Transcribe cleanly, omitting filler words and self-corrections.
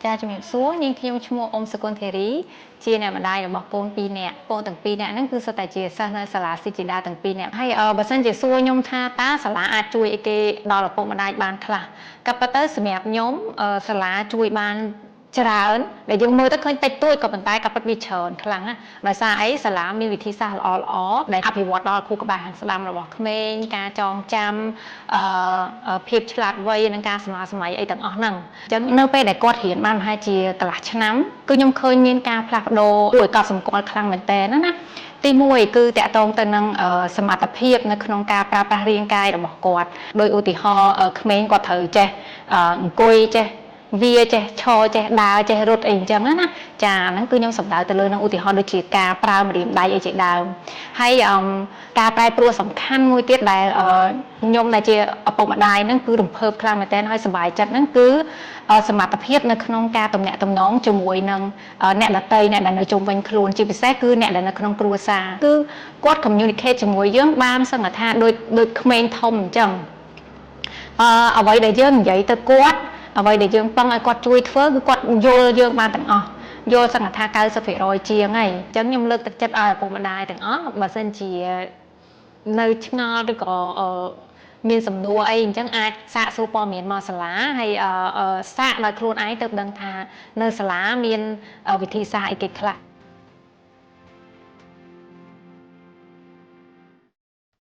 ចាជំរាបសួរនាងខ្ញុំឈ្មោះអ៊ុំសុគន្ធធារីជាអ្នកម្ដាយរបស់កូន2នាក់កូនទាំង2នាក់ហ្នឹងគឺសុទ្ធតែជាសិស្សនៅសាលាសិទ្ធិដាទាំង2នាក់ហើយបើសិនជាសួរខ្ញុំថាតើសាលាអាចជួយអីគេដល់ឪពុកម្ដាយបានខ្លះក៏ប៉ុន្តែសម្រាប់ខ្ញុំសាលាជួយបានច្រើនដែលយើងមើលទៅឃើញតិចតួចក៏ប៉ុន្តែក៏ពិតវាច្រើនខ្លាំងណាដោយសារអីសាលាមានវិធីសាស្ត្រល្អៗដែលអភិវឌ្ឍដល់ខួរក្បាលខាងស្ដាំរបស់ក្មេងការចងចាំភាពឆ្លាតវៃនិងការសម្លាសម័យអីទាំងអស់ហ្នឹងអញ្ចឹងនៅពេលដែលគាត់រៀនបានប្រហែលជាកន្លះឆ្នាំគឺខ្ញុំឃើញមានការផ្លាស់ប្ដូរគួរឲ្យកត់សម្គាល់ខ្លាំងមែនតើណាទី1គឺតាក់ទងទៅនឹងសមត្ថភាពនៅក្នុងការប្រើប្រាស់រាងកាយរបស់គាត់ដោយឧទាហរណ៍ក្មេងគាត់ត្រូវចេះអង្គុយចេះវាចេះឈរចេះដើរចេះរត់អីអញ្ចឹងណាចាហ្នឹងគឺខ្ញុំសំដៅទៅលើនឹងឧទាហរណ៍ដូចជាការប្រើម្រាមដៃអីជាដើមហើយការប្រែប្រួលសំខាន់មួយទៀតដែលខ្ញុំដែលជាឪពុកម្ដាយហ្នឹងគឺរំភើបខ្លាំងមែនទែនហើយសប្បាយចិត្តហ្នឹងគឺសមត្ថភាពនៅក្នុងការទំនាក់ទំនងជាមួយនឹងអ្នកដទៃអ្នកដែលនៅជុំវិញខ្លួនជាពិសេសគឺអ្នកដែលនៅក្នុងគ្រួសារគឺគាត់ communicate ជាមួយយើងបានសឹងថាដូចក្មេងធំអញ្ចឹងអ្វីដែលយើងនិយាយទៅគាត់អ្វីដែលយើងពឹងឲ្យគាត់ជួយធ្វើគឺគាត់យល់យើងបានទាំងអស់យល់សង្កថា 90% ជាងហើយអញ្ចឹងខ្ញុំលើកទឹកចិត្តឲ្យឪពុកម្ដាយទាំងអស់បើសិនជានៅឆ្ងល់ឬក៏មានសំណួរអីអញ្ចឹងអាចសាកសួរព័ត៌មានមកសាលាហើយសាកដោយខ្លួនឯងទៅដឹងថានៅសាលាមានវិធីសាស្ត្រអីគេខ្លះ